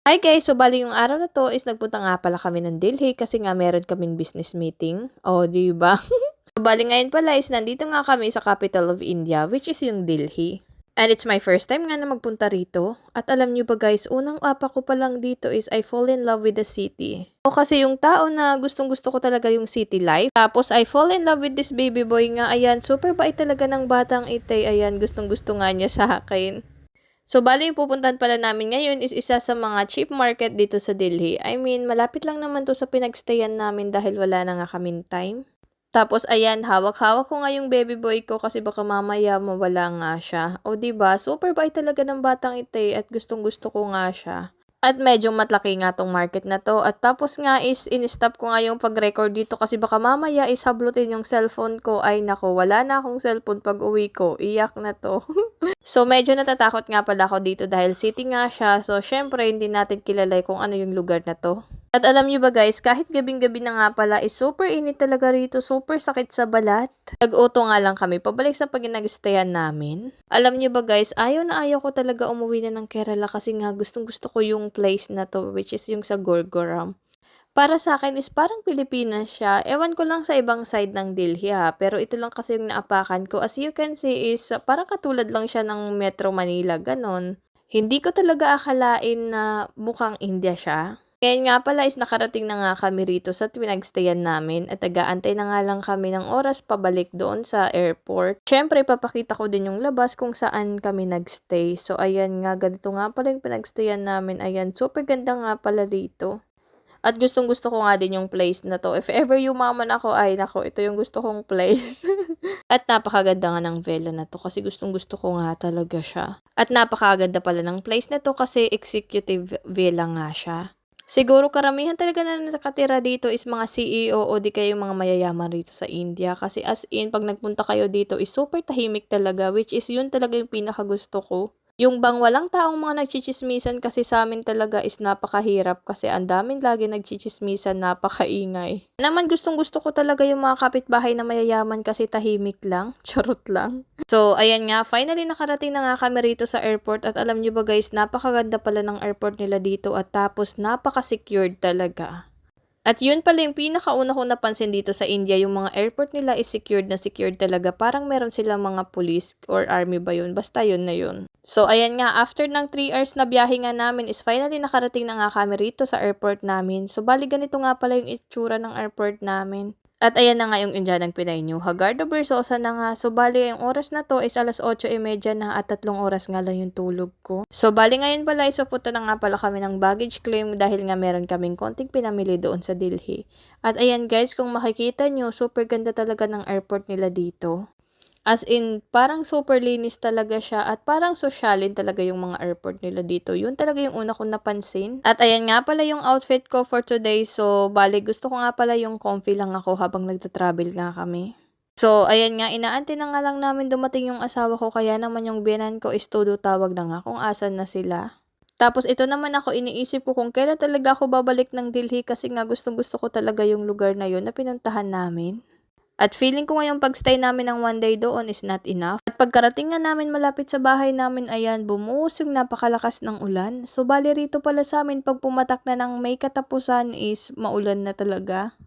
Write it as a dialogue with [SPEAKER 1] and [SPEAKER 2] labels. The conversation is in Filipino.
[SPEAKER 1] Hi guys! So bali yung araw na 'to is nagpunta nga pala kami ng Delhi kasi nga meron kaming business meeting. Oh, 'di ba? So bale ngayon pala is nandito nga kami sa capital of India, which is yung Delhi. And it's my first time nga na magpunta rito. At alam niyo ba guys, unang apa ko pa lang dito is I fall in love with the city. O kasi yung tao na gustong-gusto ko talaga yung city life. Tapos I fall in love with this baby boy nga. Ayan, super bait talaga ng batang ite. Ayan, gustong-gusto nga niya sa akin. So, bale yung pupuntahan pala namin ngayon is isa sa mga cheap market dito sa Delhi. I mean, malapit lang naman to sa pinagstayan namin dahil wala na nga kaming time. Tapos, ayan, hawak-hawak ko nga yung baby boy ko kasi baka mamaya mawala nga siya. O, ba diba? Super bait talaga ng batang ite at gustong-gusto ko nga siya. At medyo matlaki nga tong market na 'to at tapos nga is in-stop ko nga yung pag-record dito kasi baka mamaya is hablutin yung cellphone ko. Ay naku, wala na akong cellphone pag-uwi ko, iyak na 'to. So medyo natatakot nga pala ako dito dahil city nga siya, so siyempre hindi natin kilala kung ano yung lugar na 'to. At alam niyo ba guys, kahit gabing-gabi na nga pala is super init talaga rito, super sakit sa balat. Nag-auto nga lang kami pabalik sa pag-inagastayan namin. Alam niyo ba guys, ayaw na ayaw ko talaga umuwi na ng Kerala kasi nga gustong-gusto ko yung place na 'to, which is yung sa Gorgoram. Para sa akin is parang Pilipinas siya. Ewan ko lang sa ibang side ng Delhi ha, pero ito lang kasi yung naapakan ko. As you can see is parang katulad lang siya ng Metro Manila, ganon. Hindi ko talaga akalain na mukhang India siya. Ngayon nga pala is nakarating na nga kami rito sa pinagstayan namin at nag-aantay na nga lang kami ng oras pabalik doon sa airport. Siyempre, papakita ko din yung labas kung saan kami nagstay. So, ayan nga, ganito nga pala yung pinagstayan namin. Ayan, super ganda nga pala rito. At gustong-gusto ko nga din yung place na 'to. If ever yumaman ako, ay naku, ito yung gusto kong place. At napakaganda nga ng villa na 'to kasi gustong-gusto ko nga talaga siya. At napakaganda pala ng place na 'to kasi executive villa nga siya. Siguro karamihan talaga na nakatira dito is mga CEO o di kaya yung mga mayayaman rito sa India. Kasi as in, pag nagpunta kayo dito is super tahimik talaga, which is yun talaga yung pinakagusto ko. Yung bang walang taong mga nagchichismisan kasi sa'min talaga is napakahirap kasi ang daming lagi nagchichismisan, napakaingay. Naman gustong-gusto ko talaga yung mga kapitbahay na mayayaman kasi tahimik lang, charot lang. So, ayan nga, finally nakarating na nga kami rito sa airport at alam nyo ba guys, napakaganda pala ng airport nila dito at tapos napaka-secured talaga. At yun pala yung pinakauna kong napansin dito sa India, yung mga airport nila is secured na secured talaga. Parang meron silang mga police or army ba yun? Basta yun na yun. So, ayan nga, after ng 3 hours na biyahe nga namin is finally nakarating na nga kami rito sa airport namin. So, bali ganito nga pala yung itsura ng airport namin. At ayan na nga yung Indianang Pinay New Hagarda Versosa na nga. So, bali, yung oras na to is 8:30 na at 3 oras nga lang yung tulog ko. So, bali ngayon pala, isupunta na nga pala kami ng baggage claim dahil nga meron kaming konting pinamili doon sa Delhi. At ayan guys, kung makikita nyo, super ganda talaga ng airport nila dito. As in, parang super linis talaga siya at parang sosyalin talaga yung mga airport nila dito. Yun talaga yung una kong napansin. At ayan nga pala yung outfit ko for today. So, bali gusto ko nga pala yung comfy lang ako habang nagta-travel nga kami. So, ayan nga, inaantay na nga lang namin dumating yung asawa ko kaya naman yung biyanan ko is todo tawag na nga kung asan na sila. Tapos ito naman ako, iniisip ko kung kailan talaga ako babalik ng Delhi kasi nga gustong-gusto ko talaga yung lugar na yun na pinuntahan namin. At feeling ko ngayong pagstay namin ng 1 day doon is not enough. At pagkarating nga namin malapit sa bahay namin, ayan, bumuhos yung napakalakas ng ulan. So, bali rito pala sa amin, pag pumatak na ng may katapusan is maulan na talaga.